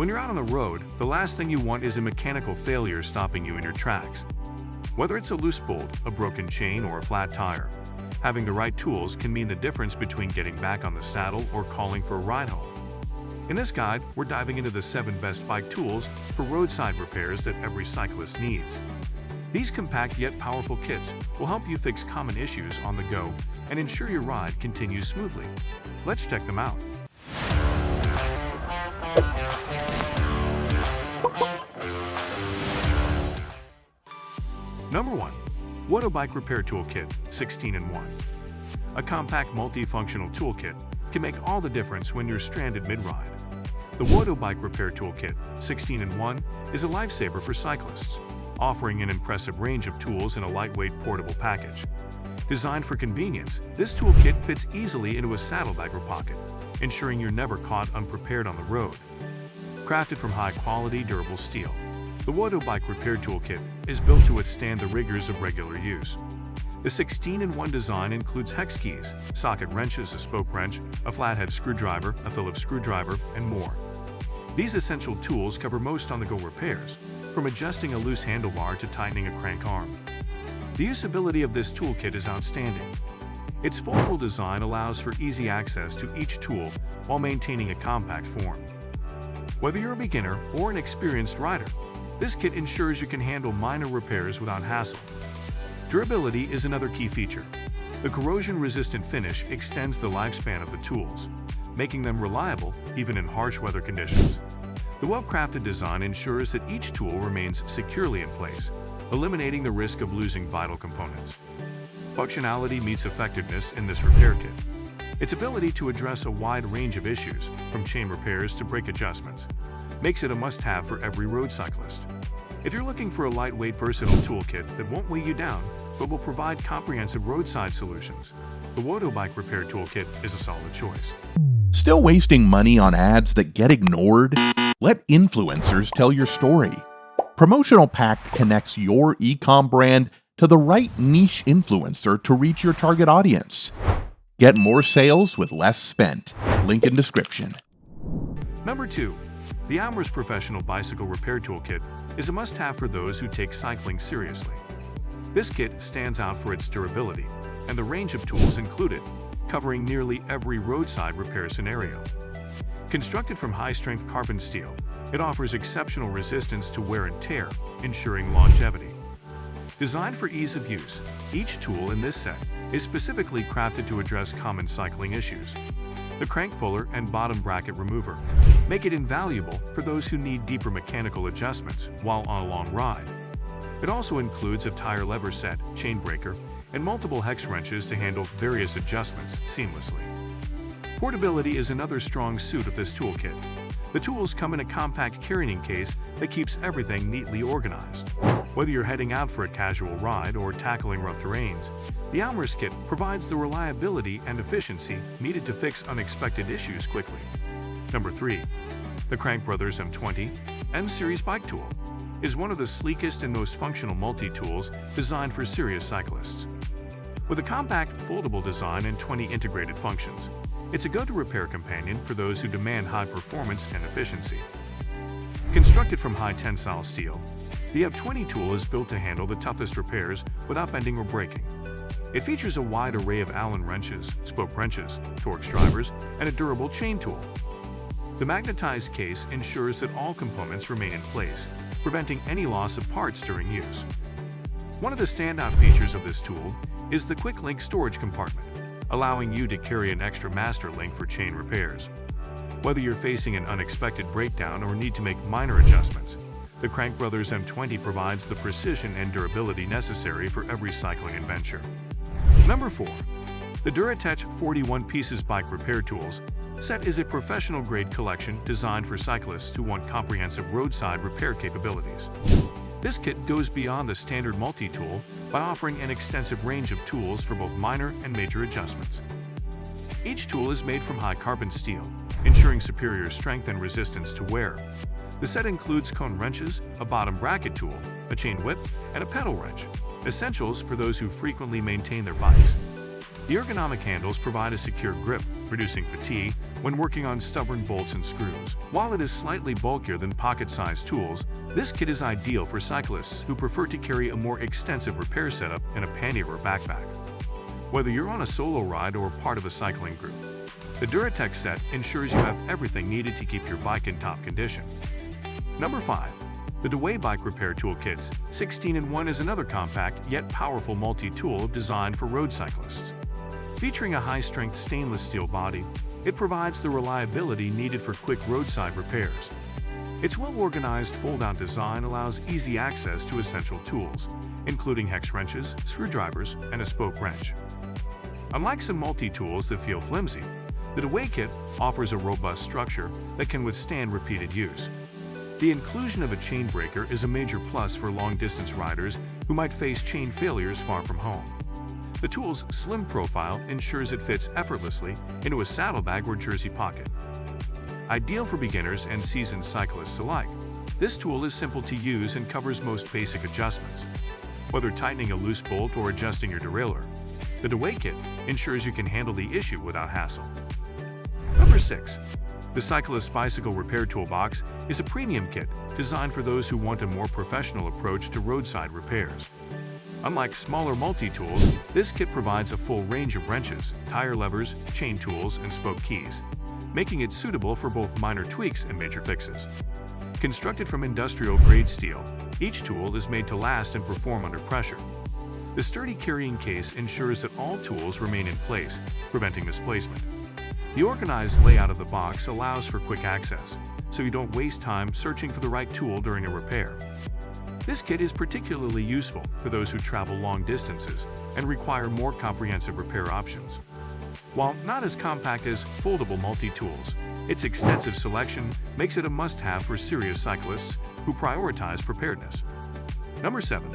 When you're out on the road, the last thing you want is a mechanical failure stopping you in your tracks. Whether it's a loose bolt, a broken chain, or a flat tire, having the right tools can mean the difference between getting back on the saddle or calling for a ride home. In this guide, we're diving into the 7 best bike tools for roadside repairs that every cyclist needs. These compact yet powerful kits will help you fix common issues on the go and ensure your ride continues smoothly. Let's check them out. Number 1. Wotow Bike Repair Toolkit 16-in-1. A compact multifunctional toolkit can make all the difference when you're stranded mid-ride. The Wotow Bike Repair Toolkit 16-in-1 is a lifesaver for cyclists, offering an impressive range of tools in a lightweight portable package. Designed for convenience, this toolkit fits easily into a saddlebag or pocket, ensuring you're never caught unprepared on the road. Crafted from high-quality, durable steel, the Wotow Bike Repair Toolkit is built to withstand the rigors of regular use. The 16-in-1 design includes hex keys, socket wrenches, a spoke wrench, a flathead screwdriver, a Phillips screwdriver, and more. These essential tools cover most on-the-go repairs, from adjusting a loose handlebar to tightening a crank arm. The usability of this toolkit is outstanding. Its foldable design allows for easy access to each tool while maintaining a compact form. Whether you're a beginner or an experienced rider, this kit ensures you can handle minor repairs without hassle. Durability is another key feature. The corrosion-resistant finish extends the lifespan of the tools, making them reliable even in harsh weather conditions. The well-crafted design ensures that each tool remains securely in place, eliminating the risk of losing vital components. Functionality meets effectiveness in this repair kit. Its ability to address a wide range of issues, from chain repairs to brake adjustments, makes it a must-have for every road cyclist. If you're looking for a lightweight, versatile toolkit that won't weigh you down, but will provide comprehensive roadside solutions, the Wotow Bike Repair Toolkit is a solid choice. Still wasting money on ads that get ignored? Let influencers tell your story. Promotional Pack connects your e-com brand to the right niche influencer to reach your target audience. Get more sales with less spent. Link in description. Number 2. The Oumers Professional Bicycle Repair Toolkit is a must-have for those who take cycling seriously. This kit stands out for its durability and the range of tools included, covering nearly every roadside repair scenario. Constructed from high-strength carbon steel, it offers exceptional resistance to wear and tear, ensuring longevity. Designed for ease of use, each tool in this set is specifically crafted to address common cycling issues. The crank puller and bottom bracket remover make it invaluable for those who need deeper mechanical adjustments while on a long ride. It also includes a tire lever set, chain breaker, and multiple hex wrenches to handle various adjustments seamlessly. Portability is another strong suit of this toolkit. The tools come in a compact carrying case that keeps everything neatly organized. Whether you're heading out for a casual ride or tackling rough terrains, the Oumers kit provides the reliability and efficiency needed to fix unexpected issues quickly. Number 3. The Crankbrothers M20 M-Series Bike Tool is one of the sleekest and most functional multi-tools designed for serious cyclists. With a compact, foldable design and 20 integrated functions, it's a go-to repair companion for those who demand high performance and efficiency. Constructed from high-tensile steel, the M20 tool is built to handle the toughest repairs without bending or breaking. It features a wide array of Allen wrenches, spoke wrenches, Torx drivers, and a durable chain tool. The magnetized case ensures that all components remain in place, preventing any loss of parts during use. One of the standout features of this tool is the quick link storage compartment, allowing you to carry an extra master link for chain repairs. Whether you're facing an unexpected breakdown or need to make minor adjustments, the Crankbrothers M20 provides the precision and durability necessary for every cycling adventure. Number 4. The DuraTech 41 Pieces Bike Repair Tools set is a professional-grade collection designed for cyclists who want comprehensive roadside repair capabilities. This kit goes beyond the standard multi-tool by offering an extensive range of tools for both minor and major adjustments. Each tool is made from high-carbon steel, ensuring superior strength and resistance to wear. The set includes cone wrenches, a bottom bracket tool, a chain whip, and a pedal wrench, essentials for those who frequently maintain their bikes. The ergonomic handles provide a secure grip, reducing fatigue when working on stubborn bolts and screws. While it is slightly bulkier than pocket-sized tools, this kit is ideal for cyclists who prefer to carry a more extensive repair setup in a pannier or backpack. Whether you're on a solo ride or part of a cycling group, the DuraTech set ensures you have everything needed to keep your bike in top condition. Number 5. The Dway Bike Repair Toolkits 16-in-1 is another compact yet powerful multi-tool designed for road cyclists. Featuring a high-strength stainless steel body, it provides the reliability needed for quick roadside repairs. Its well-organized fold-out design allows easy access to essential tools, including hex wrenches, screwdrivers, and a spoke wrench. Unlike some multi-tools that feel flimsy, the Dway kit offers a robust structure that can withstand repeated use. The inclusion of a chain breaker is a major plus for long-distance riders who might face chain failures far from home. The tool's slim profile ensures it fits effortlessly into a saddlebag or jersey pocket. Ideal for beginners and seasoned cyclists alike, this tool is simple to use and covers most basic adjustments. Whether tightening a loose bolt or adjusting your derailleur, the Dway kit ensures you can handle the issue without hassle. Number 6. The Cyclist Bicycle Repair Toolbox is a premium kit designed for those who want a more professional approach to roadside repairs. Unlike smaller multi-tools, this kit provides a full range of wrenches, tire levers, chain tools, and spoke keys, making it suitable for both minor tweaks and major fixes. Constructed from industrial-grade steel, each tool is made to last and perform under pressure. The sturdy carrying case ensures that all tools remain in place, preventing misplacement. The organized layout of the box allows for quick access, so you don't waste time searching for the right tool during a repair. This kit is particularly useful for those who travel long distances and require more comprehensive repair options. While not as compact as foldable multi-tools, its extensive selection makes it a must-have for serious cyclists who prioritize preparedness. Number 7.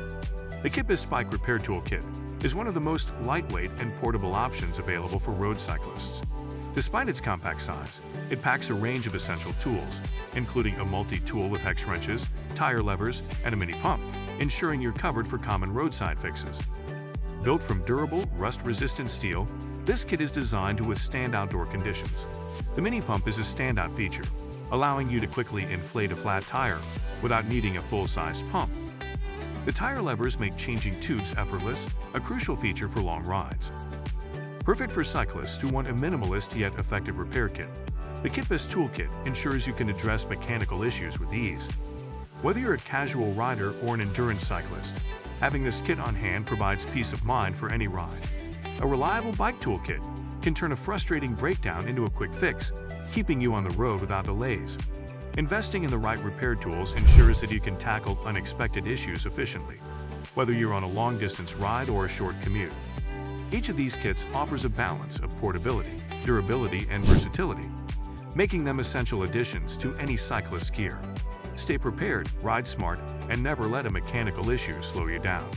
The Kipis Bike Repair Toolkit is one of the most lightweight and portable options available for road cyclists. Despite its compact size, it packs a range of essential tools, including a multi-tool with hex wrenches, tire levers, and a mini pump, ensuring you're covered for common roadside fixes. Built from durable, rust-resistant steel, this kit is designed to withstand outdoor conditions. The mini pump is a standout feature, allowing you to quickly inflate a flat tire without needing a full-sized pump. The tire levers make changing tubes effortless, a crucial feature for long rides. Perfect for cyclists who want a minimalist yet effective repair kit, the Kitbest toolkit ensures you can address mechanical issues with ease. Whether you're a casual rider or an endurance cyclist, having this kit on hand provides peace of mind for any ride. A reliable bike toolkit can turn a frustrating breakdown into a quick fix, keeping you on the road without delays. Investing in the right repair tools ensures that you can tackle unexpected issues efficiently, whether you're on a long-distance ride or a short commute. Each of these kits offers a balance of portability, durability, and versatility, making them essential additions to any cyclist's gear. Stay prepared, ride smart, and never let a mechanical issue slow you down.